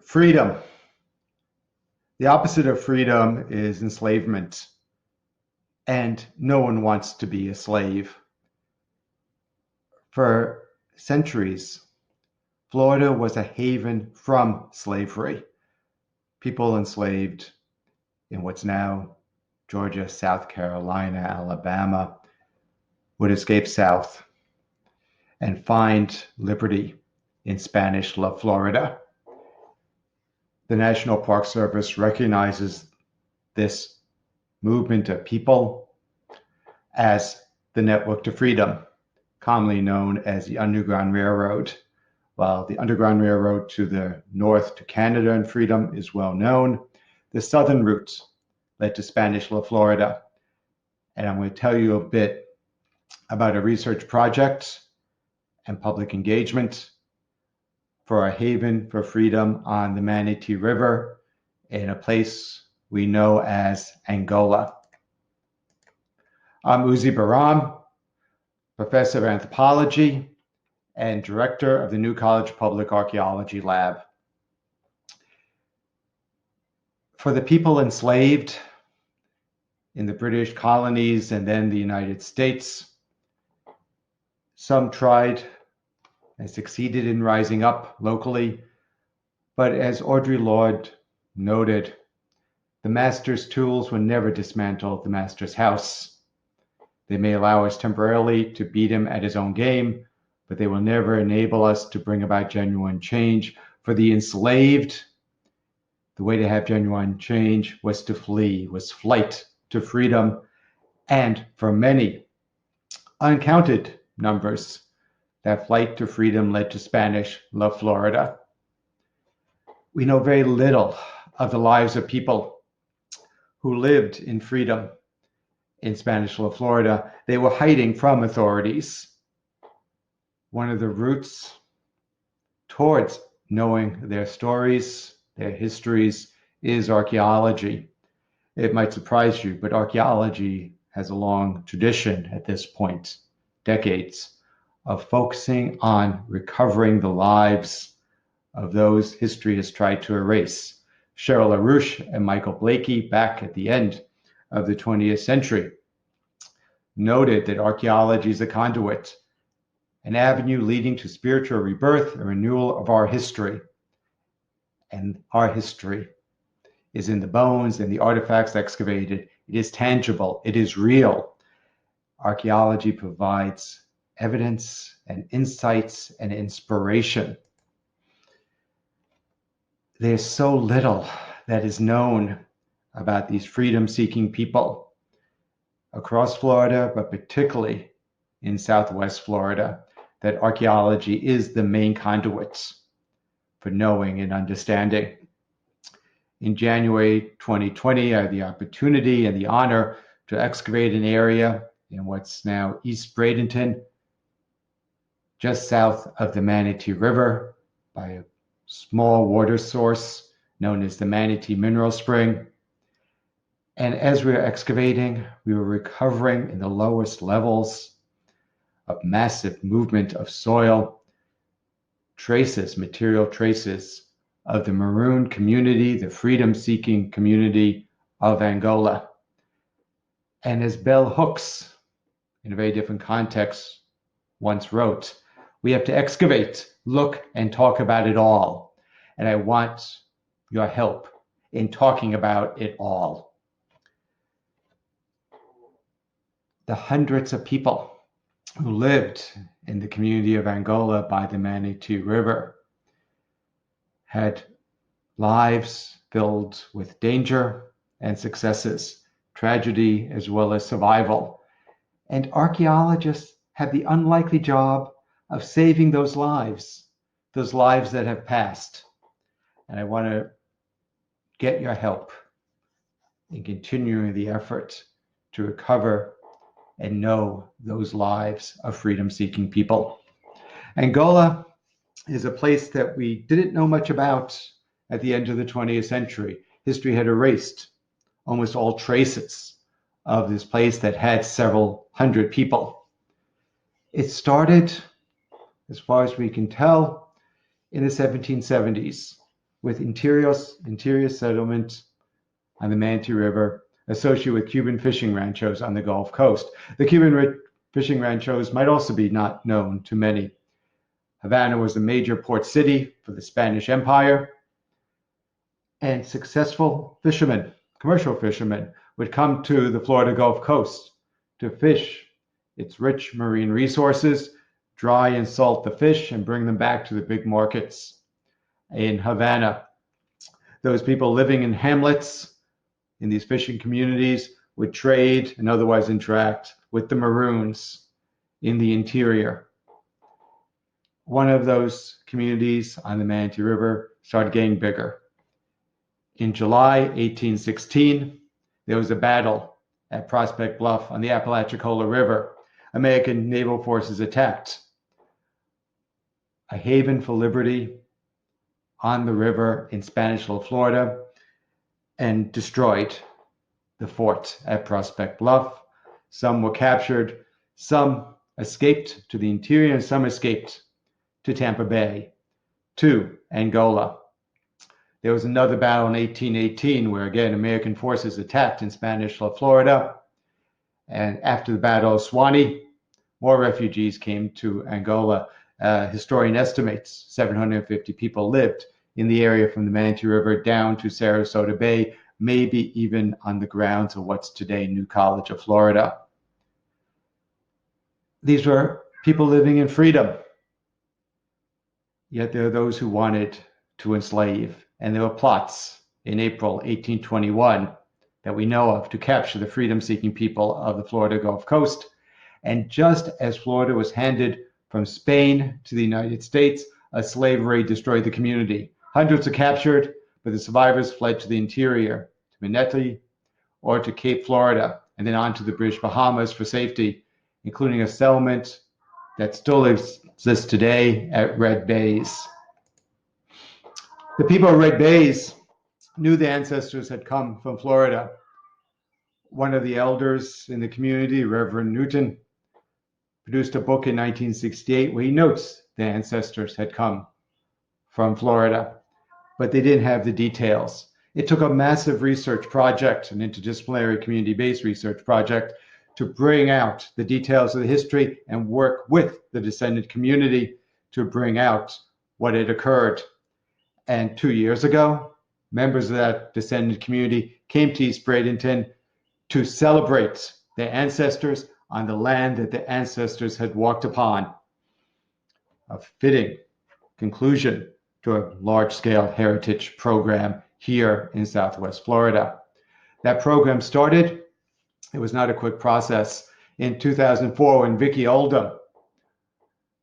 Freedom. The opposite of freedom is enslavement, and no one wants to be a slave. For centuries, Florida was a haven from slavery. People enslaved in what's now Georgia, South Carolina, Alabama would escape south and find liberty in Spanish La Florida. The National Park Service recognizes this movement of people as the Network to Freedom, commonly known as the Underground Railroad. While the Underground Railroad to the north to Canada and freedom is well known, the southern route led to Spanish La Florida. And I'm going to tell you a bit about a research project and public engagement for a haven for freedom on the Manatee River in a place we know as Angola. I'm Uzi Baram, professor of anthropology and director of the New College Public Archaeology Lab. For the people enslaved in the British colonies and then the United States, some tried and succeeded in rising up locally, but as Audre Lorde noted, the master's tools will never dismantle the master's house. They may allow us temporarily to beat him at his own game, but they will never enable us to bring about genuine change. For the enslaved, the way to have genuine change was to flee, was flight to freedom, and for many, uncounted numbers, that flight to freedom led to Spanish La Florida. We know very little of the lives of people who lived in freedom in Spanish La Florida. They were hiding from authorities. One of the routes towards knowing their stories, their histories, is archaeology. It might surprise you, but archaeology has a long tradition at this point, decades, of focusing on recovering the lives of those history has tried to erase. Cheryl LaRouche and Michael Blakey, back at the end of the 20th century, noted that archaeology is a conduit, an avenue leading to spiritual rebirth and renewal of our history. And our history is in the bones and the artifacts excavated. It is tangible. It is real. Archaeology provides evidence and insights and inspiration. There's so little that is known about these freedom-seeking people across Florida, but particularly in Southwest Florida, that archaeology is the main conduit for knowing and understanding. In January 2020, I had the opportunity and the honor to excavate an area in what's now East Bradenton, just south of the Manatee River, by a small water source known as the Manatee Mineral Spring. And as we were excavating, we were recovering in the lowest levels of massive movement of soil, traces, material traces of the maroon community, the freedom-seeking community of Angola. And as Bell Hooks, in a very different context, once wrote, we have to excavate, look, and talk about it all. And I want your help in talking about it all. The hundreds of people who lived in the community of Angola by the Manatee River had lives filled with danger and successes, tragedy as well as survival. And archaeologists have the unlikely job of saving those lives that have passed. And I want to get your help in continuing the effort to recover and know those lives of freedom-seeking people. Angola is a place that we didn't know much about at the end of the 20th century. History had erased almost all traces of this place that had several hundred people. It started, as far as we can tell, in the 1770s with interior settlement on the Manatee River associated with Cuban fishing ranchos on the Gulf Coast. The Cuban fishing ranchos might also be not known to many. Havana was a major port city for the Spanish Empire, and successful fishermen, commercial fishermen, would come to the Florida Gulf Coast to fish its rich marine resources, dry and salt the fish, and bring them back to the big markets in Havana. Those people living in hamlets in these fishing communities would trade and otherwise interact with the Maroons in the interior. One of those communities on the Manatee River started getting bigger. In July 1816, there was a battle at Prospect Bluff on the Apalachicola River. American naval forces attacked a haven for liberty on the river in Spanish La Florida and destroyed the fort at Prospect Bluff. Some were captured, some escaped to the interior, and some escaped to Tampa Bay, to Angola. There was another battle in 1818 where, again, American forces attacked in Spanish La Florida. And after the Battle of Suwannee, more refugees came to Angola. Historian estimates 750 people lived in the area from the Manatee River down to Sarasota Bay, maybe even on the grounds of what's today New College of Florida. These were people living in freedom. Yet there are those who wanted to enslave, and there were plots in April 1821 that we know of to capture the freedom-seeking people of the Florida Gulf Coast. And just as Florida was handed from Spain to the United States, a slave raid destroyed the community. Hundreds were captured, but the survivors fled to the interior, to Manatee or to Cape Florida, and then on to the British Bahamas for safety, including a settlement that still exists today at Red Bays. The people of Red Bays knew their ancestors had come from Florida. One of the elders in the community, Reverend Newton, produced a book in 1968 where he notes their ancestors had come from Florida, but they didn't have the details. It took a massive research project, an interdisciplinary community-based research project, to bring out the details of the history and work with the descendant community to bring out what had occurred. And 2 years ago, members of that descendant community came to East Bradenton to celebrate their ancestors on the land that their ancestors had walked upon. A fitting conclusion to a large-scale heritage program here in Southwest Florida. That program started. It was not a quick process. In 2004, when Vicki Oldham,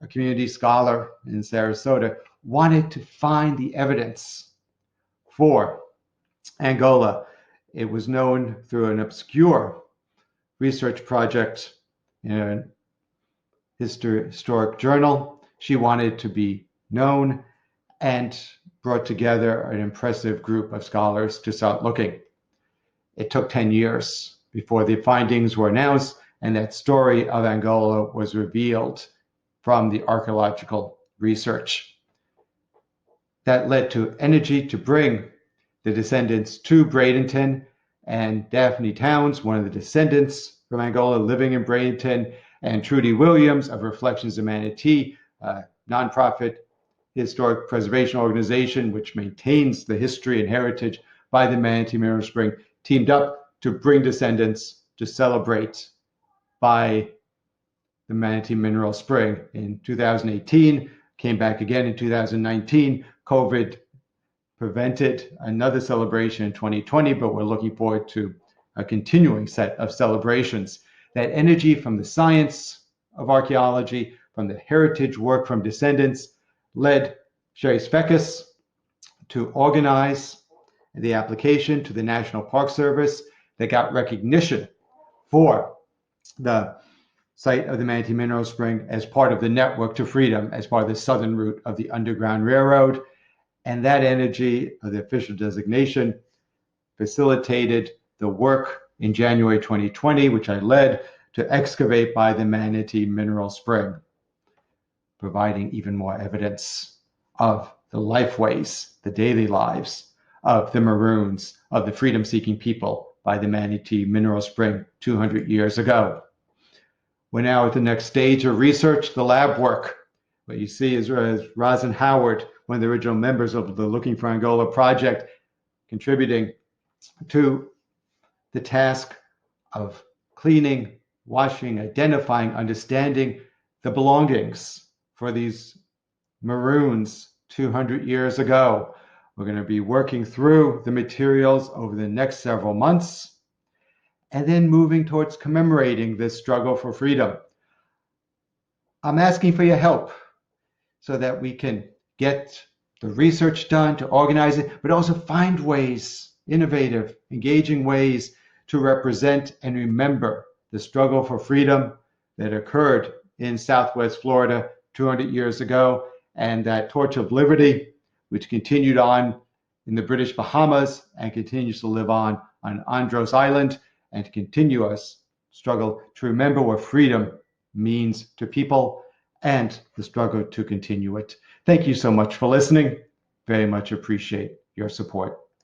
a community scholar in Sarasota, wanted to find the evidence for Angola, it was known through an obscure research project in a historic journal. She wanted to be known and brought together an impressive group of scholars to start looking. It took 10 years before the findings were announced and that story of Angola was revealed from the archaeological research. That led to energy to bring the descendants to Bradenton, and Daphne Towns, one of the descendants from Angola living in Bradenton, and Trudy Williams of Reflections of Manatee, a nonprofit historic preservation organization which maintains the history and heritage by the Manatee Mineral Spring, teamed up to bring descendants to celebrate by the Manatee Mineral Spring in 2018, came back again in 2019. COVID prevented another celebration in 2020, but we're looking forward to a continuing set of celebrations. That energy from the science of archaeology, from the heritage work from descendants, led Sherry Spekas to organize the application to the National Park Service that got recognition for the site of the Manatee Mineral Spring as part of the Network to Freedom, as part of the southern route of the Underground Railroad. And that energy of the official designation facilitated the work in January 2020, which I led, to excavate by the Manatee Mineral Spring, providing even more evidence of the lifeways, the daily lives of the Maroons, of the freedom-seeking people by the Manatee Mineral Spring 200 years ago. We're now at the next stage of research, the lab work. What you see is Roz and Howard, one of the original members of the Looking for Angola project, contributing to the task of cleaning, washing, identifying, understanding the belongings for these Maroons 200 years ago. We're going to be working through the materials over the next several months and then moving towards commemorating this struggle for freedom. I'm asking for your help so that we can get the research done to organize it, but also find ways, innovative, engaging ways to represent and remember the struggle for freedom that occurred in Southwest Florida 200 years ago, and that torch of liberty, which continued on in the British Bahamas and continues to live on Andros Island, and to continue us struggle to remember what freedom means to people and the struggle to continue it. Thank you so much for listening. Very much appreciate your support.